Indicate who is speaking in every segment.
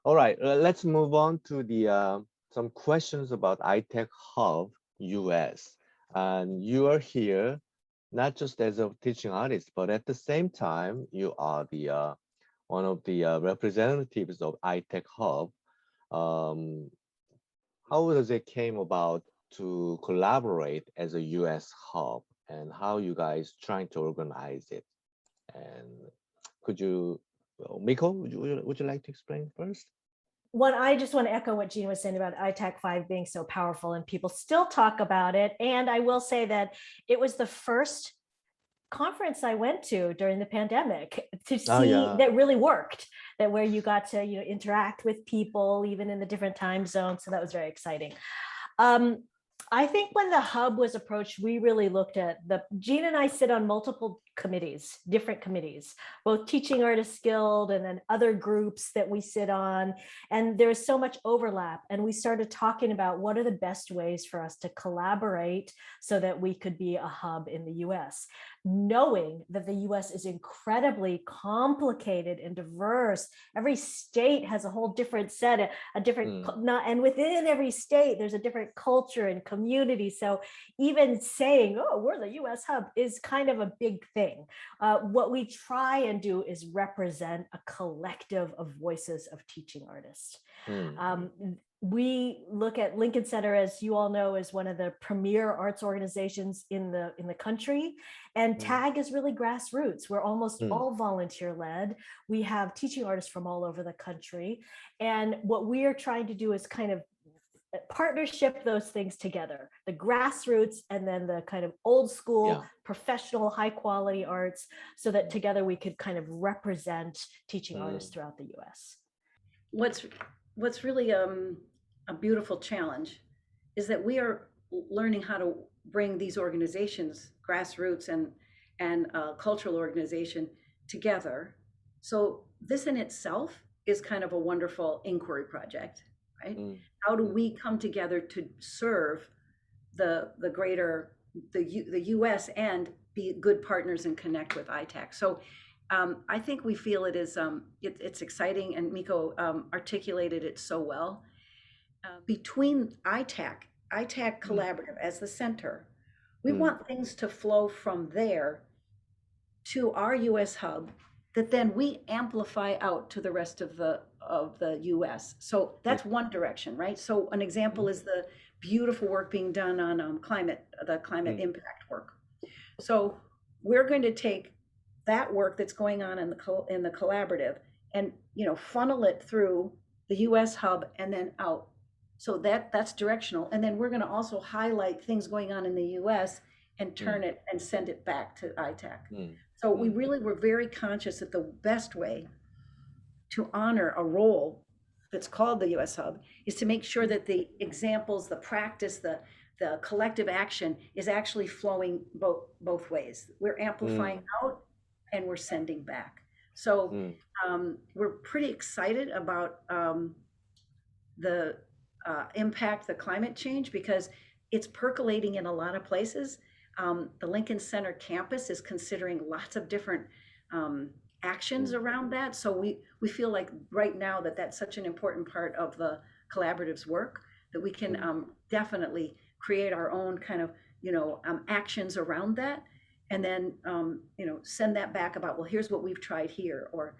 Speaker 1: All right, let's move on to the some questions about iTech Hub US. And you are here not just as a teaching artist, but at the same time, you are the one of the representatives of iTech Hub. Um, how does it came about to collaborate as a US hub, and how you guys trying to organize it? And could you, well, Miko, would you like to explain first?
Speaker 2: I just want to echo what Gina was saying about ITAC 5 being so powerful, and people still talk about it. And I will say that it was the first conference I went to during the pandemic to
Speaker 1: Oh
Speaker 2: see
Speaker 1: yeah.
Speaker 2: that really worked, that where you got to interact with people even in the different time zones. So that was very exciting. I think when the hub was approached, we really looked at Gina and I sit on multiple committees, different committees, both Teaching Artists Guild and then other groups that we sit on. And there's so much overlap. And we started talking about what are the best ways for us to collaborate so that we could be a hub in the US, knowing that the US is incredibly complicated and diverse. Every state has a whole different set, a different, and within every state, there's a different culture and community. So even saying, oh, we're the US hub is kind of a big thing. What we try and do is represent a collective of voices of teaching artists. We look at Lincoln Center, as you all know, as one of the premier arts organizations in the country. And TAG is really grassroots. We're almost all volunteer led. We have teaching artists from all over the country. And what we are trying to do is kind of partnership those things together, the grassroots and then the kind of old school, professional, high quality arts, so that together we could kind of represent teaching artists throughout the US.
Speaker 3: What's really a beautiful challenge is that we are learning how to bring these organizations, grassroots and cultural organization, together. So this in itself is kind of a wonderful inquiry project, right? How do we come together to serve the greater the US and be good partners and connect with ITAC? So I think we feel it is it's exciting, and Miko articulated it so well. Between ITAC Collaborative as the center, we want things to flow from there to our US hub that then we amplify out to the rest of the US. So that's one direction, right? So an example is the beautiful work being done on the climate impact work. So we're going to take that work that's going on in the collaborative and funnel it through the US hub and then out. So that's directional. And then we're going to also highlight things going on in the US and turn it and send it back to ITAC. So we really were very conscious that the best way to honor a role that's called the US hub is to make sure that the examples, the practice, the collective action is actually flowing both ways. We're amplifying out and we're sending back. So we're pretty excited about the impact, the climate change, because it's percolating in a lot of places. The Lincoln Center campus is considering lots of different actions around that. So we feel like right now that's such an important part of the collaborative's work that we can definitely create our own kind of actions around that, and then send that back about, well, here's what we've tried here, or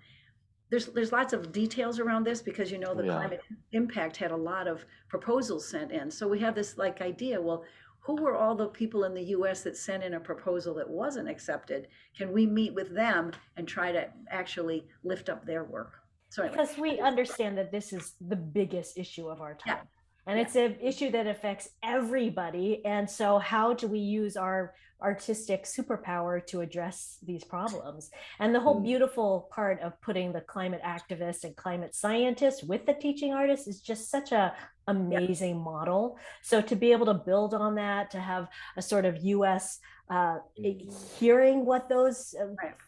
Speaker 3: there's lots of details around this because the climate impact had a lot of proposals sent in. So we have this idea, well, who were all the people in the US that sent in a proposal that wasn't accepted? Can we meet with them and try to actually lift up their work? So anyway,
Speaker 2: because we understand that this is the biggest issue of our time. And it's an issue that affects everybody. And so how do we use our artistic superpower to address these problems? And the whole beautiful part of putting the climate activists and climate scientists with the teaching artists is just such a amazing model. So to be able to build on that, to have a sort of US hearing what those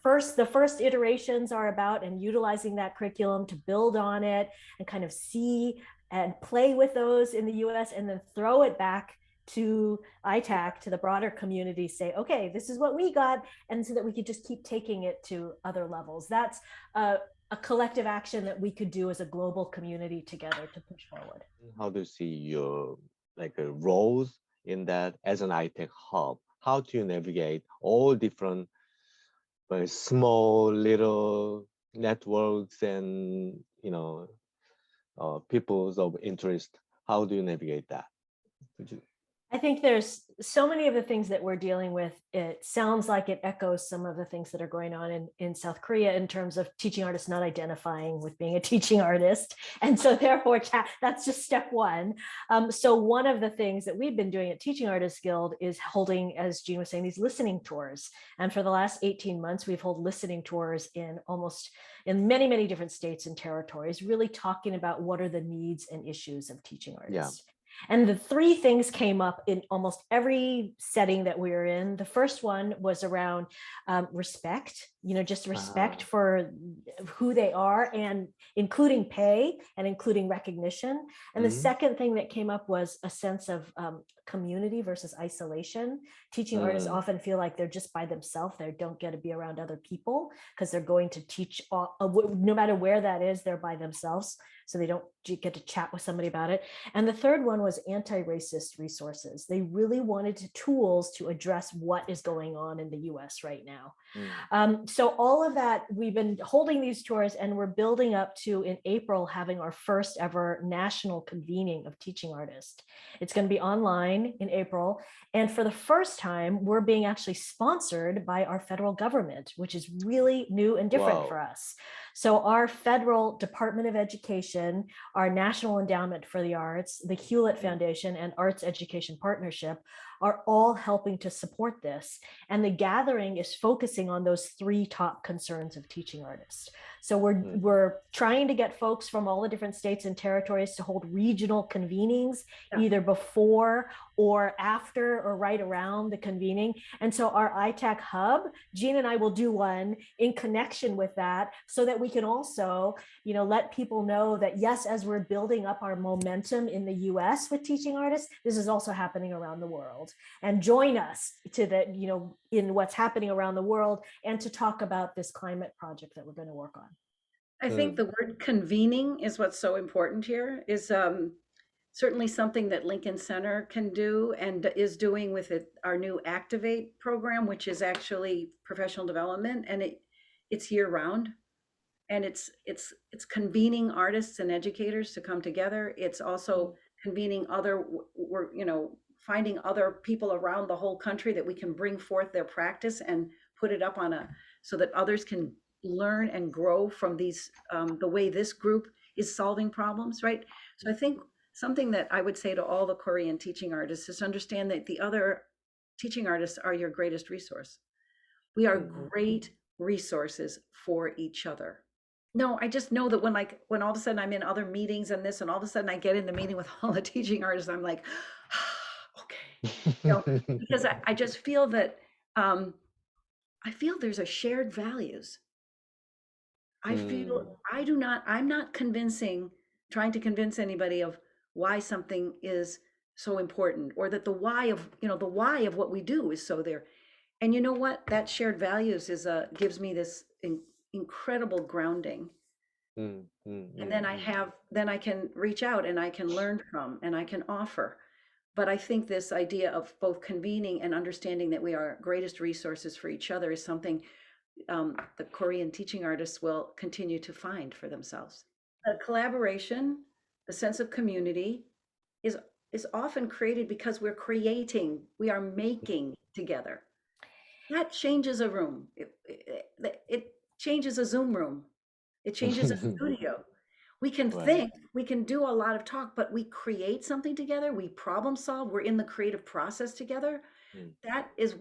Speaker 2: the first iterations are about, and utilizing that curriculum to build on it and kind of see and play with those in the US, and then throw it back to ITAC, to the broader community, say, okay, this is what we got, and so that we could just keep taking it to other levels. That's a collective action that we could do as a global community together to push forward.
Speaker 1: How do you see your roles in that as an iTech hub? How do you navigate all different small little networks and peoples of interest? How do you navigate that?
Speaker 2: I think there's so many of the things that we're dealing with. It sounds like it echoes some of the things that are going on in South Korea in terms of teaching artists not identifying with being a teaching artist. And so therefore, that's just step one. So one of the things that we've been doing at Teaching Artists Guild is holding, as Jean was saying, these listening tours. And for the last 18 months, we've held listening tours in many, many different states and territories, really talking about what are the needs and issues of teaching artists. Yeah. And the three things came up in almost every setting that we were in. The first one was around respect, just respect for who they are, and including pay and including recognition. And the second thing that came up was a sense of community versus isolation. Teaching artists often feel like they're just by themselves. They don't get to be around other people because they're going to teach, no matter where that is, they're by themselves. So they don't get to chat with somebody about it. And the third one was anti-racist resources. They really wanted tools to address what is going on in the US right now. So all of that, we've been holding these tours, and we're building up to, in April, having our first ever national convening of teaching artists. It's going to be online in April. And for the first time, we're being actually sponsored by our federal government, which is really new and different for us. So our federal Department of Education, our National Endowment for the Arts, the Hewlett Foundation, and Arts Education Partnership are all helping to support this. And the gathering is focusing on those three top concerns of teaching artists. So we're trying to get folks from all the different states and territories to hold regional convenings, either before or after or right around the convening. And so our ITAC hub, Jean and I will do one in connection with that, so that we can also, let people know that, yes, as we're building up our momentum in the US with teaching artists, this is also happening around the world. And join us to that, in what's happening around the world, and to talk about this climate project that we're going to work on.
Speaker 3: I think the word convening is what's so important here, is certainly something that Lincoln Center can do and is doing with our new Activate program, which is actually professional development, and it's year round. And it's convening artists and educators to come together. It's also convening finding other people around the whole country that we can bring forth their practice and put it up so that others can learn and grow from these, the way this group is solving problems, right? So I think something that I would say to all the Korean teaching artists is understand that the other teaching artists are your greatest resource. We are great resources for each other. No, I just know that when all of a sudden I'm in other meetings and this, and all of a sudden I get in the meeting with all the teaching artists, I'm like, okay, because I just feel that, I feel there's a shared values. I'm not trying to convince anybody of why something is so important, or that the why of what we do is so there. And you know what? That shared values gives me this incredible grounding. And then I can reach out and I can learn from, and I can offer. But I think this idea of both convening and understanding that we are greatest resources for each other is something the Korean teaching artists will continue to find for themselves. The collaboration, the sense of community is often created because we are making together. That changes a room. It changes a Zoom room. It changes a studio. We can think, we can do a lot of talk, but we create something together. We problem solve. We're in the creative process together. That is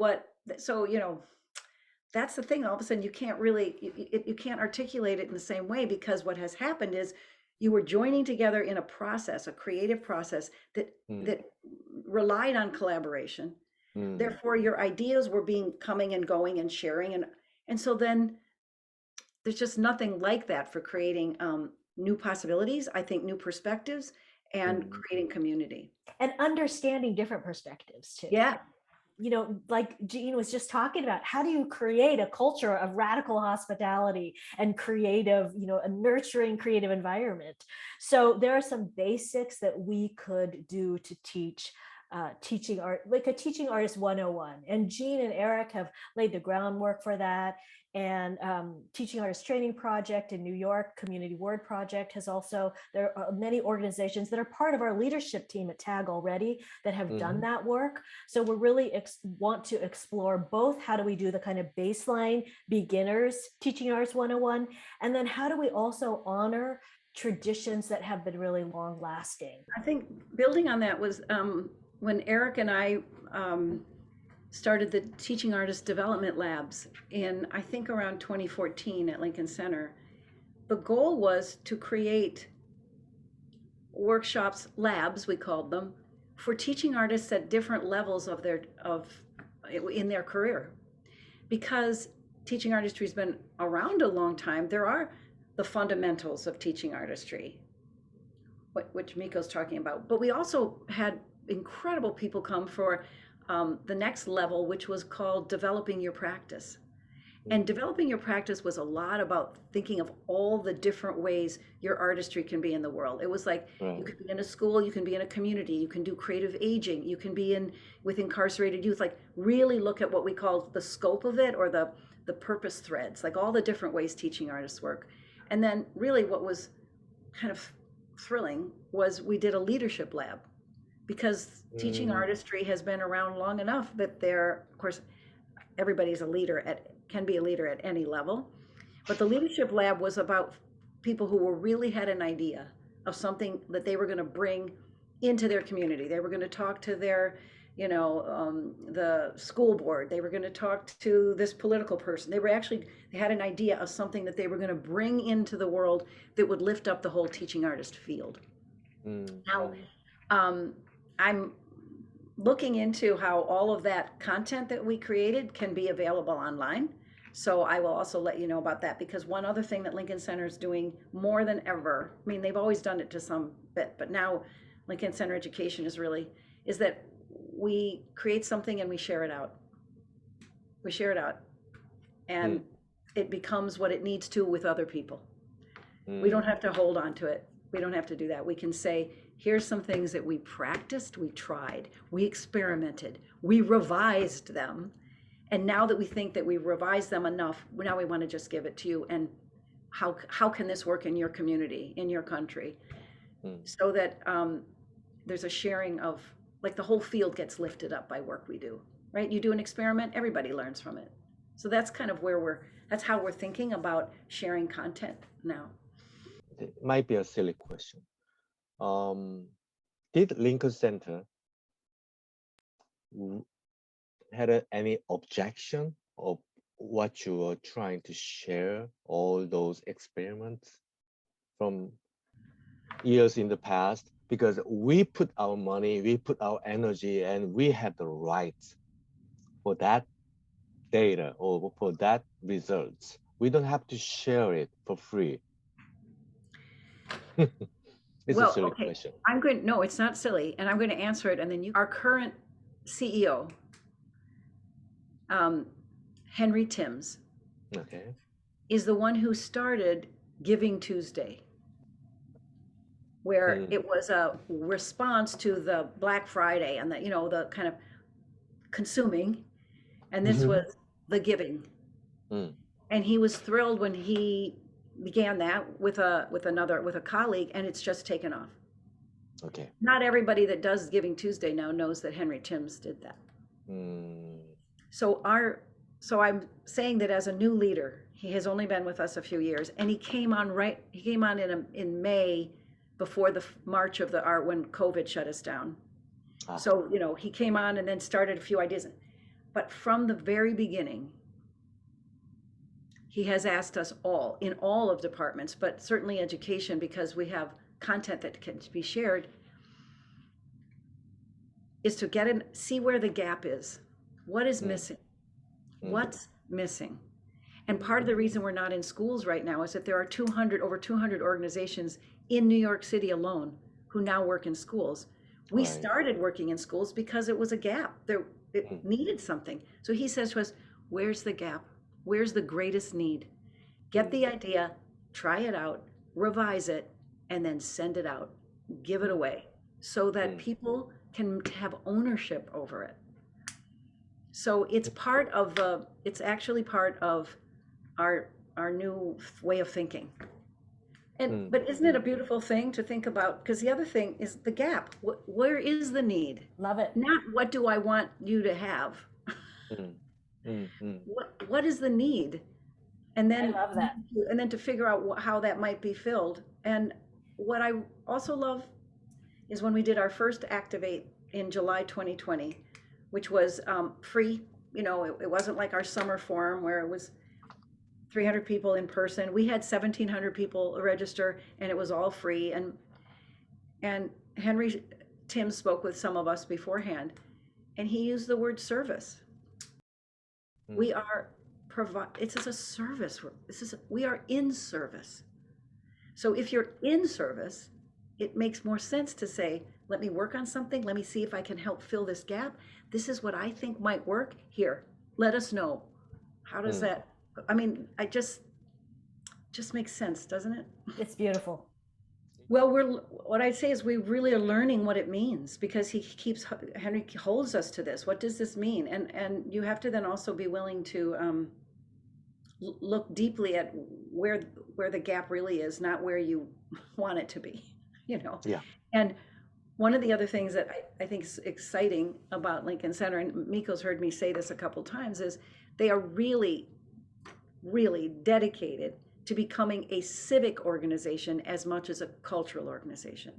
Speaker 3: that's the thing. All of a sudden, you can't articulate it in the same way, because what has happened is you were joining together in a process, a creative process that relied on collaboration. Therefore, your ideas were coming and going and sharing, and so then there's just nothing like that for creating new possibilities. I think new perspectives, and creating community.
Speaker 2: And understanding different perspectives too.
Speaker 3: Yeah.
Speaker 2: You know, like Jean was just talking about, how do you create a culture of radical hospitality and creative, you know, a nurturing creative environment? So there are some basics that we could do to teach teaching art, like a teaching artist 101. And Jean and Eric have laid the groundwork for that. And Teaching Artist Training Project in New York, Community Word Project has also, there are many organizations that are part of our leadership team at TAG already that have done that work. So we're really want to explore both, how do we do the kind of baseline beginners Teaching Artist 101, and then how do we also honor traditions that have been really long lasting.
Speaker 3: I think building on that was when Eric and I started the Teaching Artist Development Labs in, I think, around 2014 at Lincoln Center. The goal was to create workshops, labs, we called them, for teaching artists at different levels of in their career. Because teaching artistry has been around a long time, there are the fundamentals of teaching artistry, which Miko's talking about. But we also had incredible people come for the next level, which was called Developing Your Practice. And developing your practice was a lot about thinking of all the different ways your artistry can be in the world. It was like, you could be in a school, you can be in a community, you can do creative aging, you can be with incarcerated youth, like really look at what we call the scope of it, or the purpose threads, like all the different ways teaching artists work. And then really what was kind of thrilling was we did a leadership lab, because teaching artistry has been around long enough that of course, everybody's a leader can be a leader at any level. But the leadership lab was about people who really had an idea of something that they were going to bring into their community. They were going to talk to their, the school board. They were going to talk to this political person. They had an idea of something that they were going to bring into the world that would lift up the whole teaching artist field. Now, I'm looking into how all of that content that we created can be available online. So I will also let you know about that, because one other thing that Lincoln Center is doing more than ever, I mean, they've always done it to some bit, but now Lincoln Center Education is that we create something and we share it out. We share it out, and it becomes what it needs to with other people. We don't have to hold on to it. We don't have to do that. We can say, here's some things that we practiced, we tried, we experimented, we revised them. And now that we think that we've revised them enough, now we want to just give it to you. And how can this work in your community, in your country? So that there's a sharing of, like, the whole field gets lifted up by work we do, right? You do an experiment, everybody learns from it. So that's kind of that's how we're thinking about sharing content now.
Speaker 1: It might be a silly question. Did Lincoln Center had any objection of what you were trying to share, all those experiments from years in the past? Because we put our money, we put our energy, and we have the rights for that data or for that results. We don't have to share it for free. It's a silly question.
Speaker 3: No, it's not silly, and I'm going to answer it, and then our current CEO, Henry Timms, is the one who started Giving Tuesday, where it was a response to the Black Friday and the kind of consuming, and this was the giving. And he was thrilled when he began that with a colleague, and it's just taken off.
Speaker 1: Okay.
Speaker 3: Not everybody that does Giving Tuesday now knows that Henry Timms did that. So I'm saying that as a new leader, he has only been with us a few years, and he came on in May, before the March of when COVID shut us down. So, he came on and then started a few ideas. But from the very beginning, he has asked us all, in all of departments, but certainly education, because we have content that can be shared, is to see where the gap is. What is missing? What's missing? And part of the reason we're not in schools right now is that there are over 200 organizations in New York City alone who now work in schools. We
Speaker 1: Right.
Speaker 3: started working in schools because it was a gap. It needed something. So he says to us, where's the gap? Where's the greatest need? Get the idea, try it out, revise it, and then send it out. Give it away so that people can have ownership over it. So it's part of it's actually part of our new way of thinking. And but isn't it a beautiful thing to think about? Because the other thing is the gap. Where is the need?
Speaker 2: Love it.
Speaker 3: Not what do I want you to have? What is the need? And then
Speaker 2: I love that.
Speaker 3: and then to figure out how that might be filled. And what I also love is when we did our first Activate in July 2020, which was free. You know, it wasn't like our summer forum where it was 300 people in person. We had 1,700 people register, and it was all free. And Henry Tim spoke with some of us beforehand, and he used the word service. We are it's a service. We are in service. So if you're in service, it makes more sense to say, let me work on something. Let me see if I can help fill this gap. This is what I think might work. Here, let us know. How does that, I mean, I just makes sense, doesn't it?
Speaker 2: It's beautiful.
Speaker 3: Well, what I'd say is we really are learning what it means, because Henry holds us to this. What does this mean? And you have to then also be willing to look deeply at where the gap really is, not where you want it to be, you know?
Speaker 1: Yeah.
Speaker 3: And one of the other things that I think is exciting about Lincoln Center, and Miko's heard me say this a couple times, is they are really, really dedicated to becoming a civic organization as much as a cultural organization.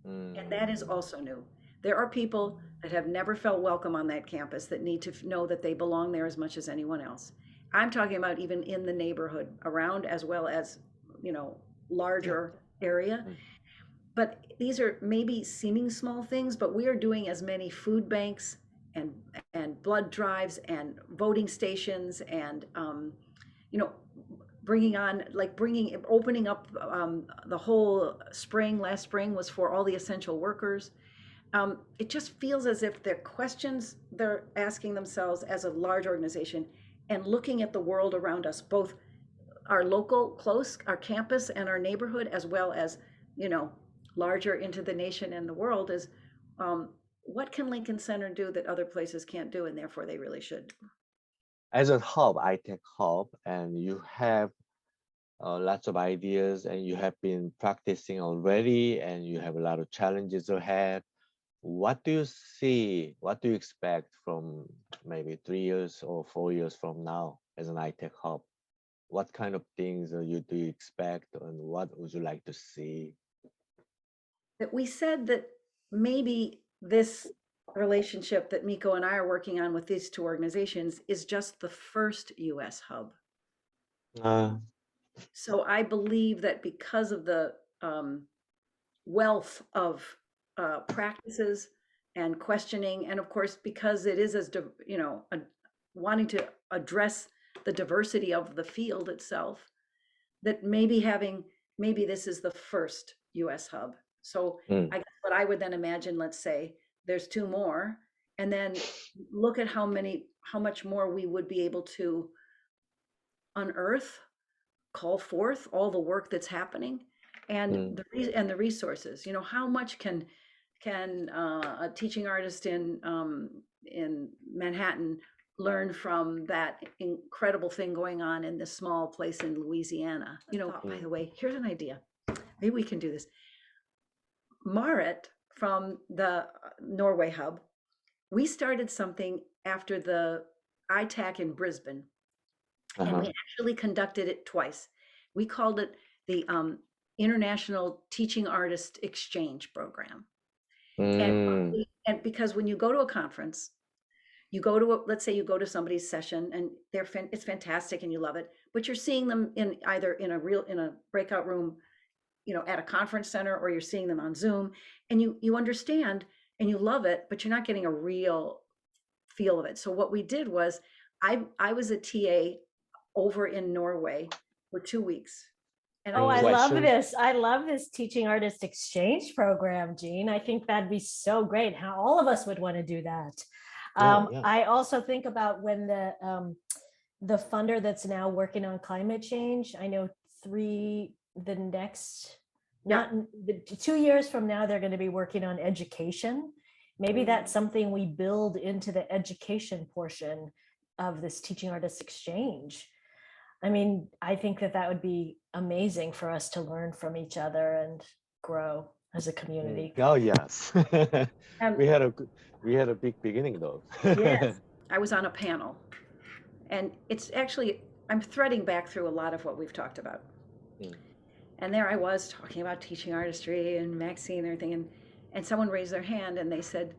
Speaker 3: And that is also new. There are people that have never felt welcome on that campus that need to know that they belong there as much as anyone else. I'm talking about even in the neighborhood around, as well as, you know, larger area. But these are maybe seeming small things, but we are doing as many food banks and blood drives and voting stations and, you know, opening up the whole spring. Last spring was for all the essential workers. It just feels as if they're questions they're asking themselves as a large organization, and looking at the world around us, both our local, our campus and our neighborhood, as well as, you know, larger into the nation and the world, is what can Lincoln Center do that other places can't do, and therefore they really should.
Speaker 1: As a hub, iTech hub, and you have lots of ideas, and you have been practicing already, and you have a lot of challenges ahead. What do you see? What do you expect from maybe 3 years or 4 years from now as an iTech hub? What kind of things do you expect, and what would you like to see?
Speaker 3: That we said that maybe this relationship that Miko and I are working on with these two organizations is just the first US hub. So I believe that because of the wealth of practices and questioning, and of course, because it is, as you know, wanting to address the diversity of the field itself, that maybe this is the first US hub. So I guess what I would then imagine, let's say there's 2 more, and then look at how much more we would be able to unearth, call forth all the work that's happening, and the resources. You know, how much can a teaching artist in Manhattan learn from that incredible thing going on in this small place in Louisiana? You know, by the way, here's an idea. Maybe we can do this. Marit from the Norway hub, we started something after the ITAC in Brisbane, and we actually conducted it twice. We called it the International Teaching Artist Exchange Program. And because when you go to a conference, you go to let's say you go to somebody's session, and it's fantastic and you love it, but you're seeing them in either in a breakout room, you know, at a conference center, or you're seeing them on Zoom, and you understand and you love it, but you're not getting a real feel of it. So what we did was I was a TA over in Norway for 2 weeks, And
Speaker 2: Oh, I love
Speaker 1: Questions?
Speaker 2: this. I love this teaching artist exchange program, Jean. I think that'd be so great. How all of us would want to do that.
Speaker 1: Yeah.
Speaker 2: I also think about when the funder that's now working on climate change, I know the next,
Speaker 3: Yeah.
Speaker 2: not the 2 years from now, they're going to be working on education. Maybe that's something we build into the education portion of this teaching artist exchange. I mean, I think that would be amazing for us to learn from each other and grow as a community.
Speaker 1: Oh yes.
Speaker 3: And
Speaker 1: we had a big beginning though.
Speaker 2: Yes.
Speaker 3: I was on a panel, and it's actually, I'm threading back through a lot of what we've talked about. And there I was talking about teaching artistry and Maxine and everything, and someone raised their hand and they said,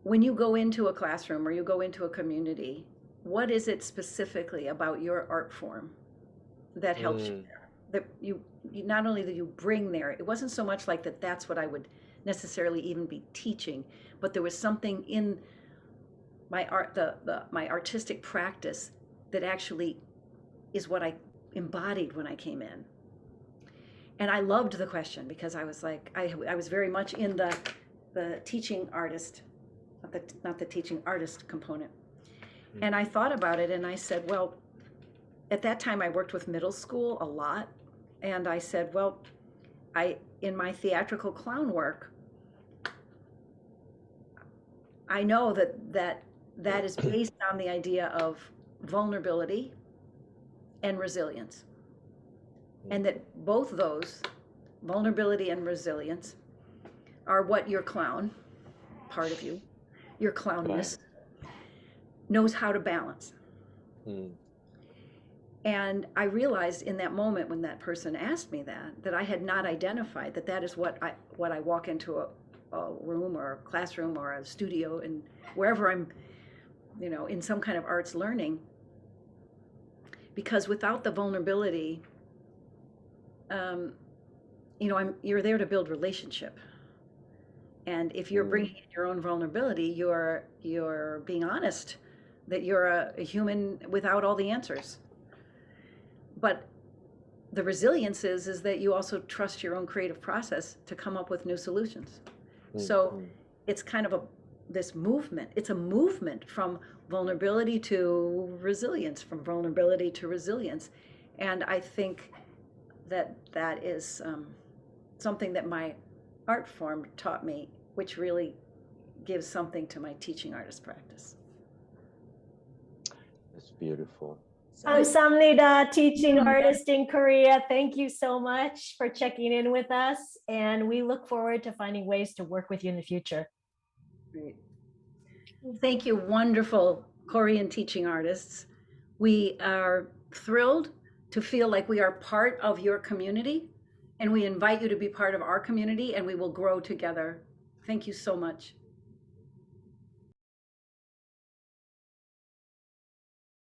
Speaker 3: when you go into a classroom or you go into a community, what is it specifically about your art form that helps you there? That you not only that you bring there, it wasn't so much like that's what I would necessarily even be teaching, but there was something in my art, my artistic practice that actually is what I embodied when I came in. And I loved the question because I was like, I was very much in the teaching artist, not the teaching artist component. And I thought about it and I said, well, at that time I worked with middle school a lot. And I said, well, in my theatrical clown work, I know that is based on the idea of vulnerability and resilience. And that both those, vulnerability and resilience, are what your clown, part of you, your clownness, knows how to balance. And I realized in that moment when that person asked me that I had not identified that is what I walk into a room or a classroom or a studio and wherever I'm, in some kind of arts learning. Because without the vulnerability, you're there to build relationship. And if you're bringing in your own vulnerability, you're being honest that you're a human without all the answers. But the resilience is that you also trust your own creative process to come up with new solutions. So it's kind of this movement. It's a movement from vulnerability to resilience, from vulnerability to resilience. And I think that is something that my art form taught me, which really gives something to my teaching artist practice.
Speaker 1: It's beautiful.
Speaker 2: Samnida, teaching artist in Korea, thank you so much for checking in with us. And we look forward to finding ways to work with you in the future.
Speaker 3: Great. Thank you, wonderful Korean teaching artists. We are thrilled to feel like we are part of your community, and we invite you to be part of our community, and we will grow together. Thank you so much.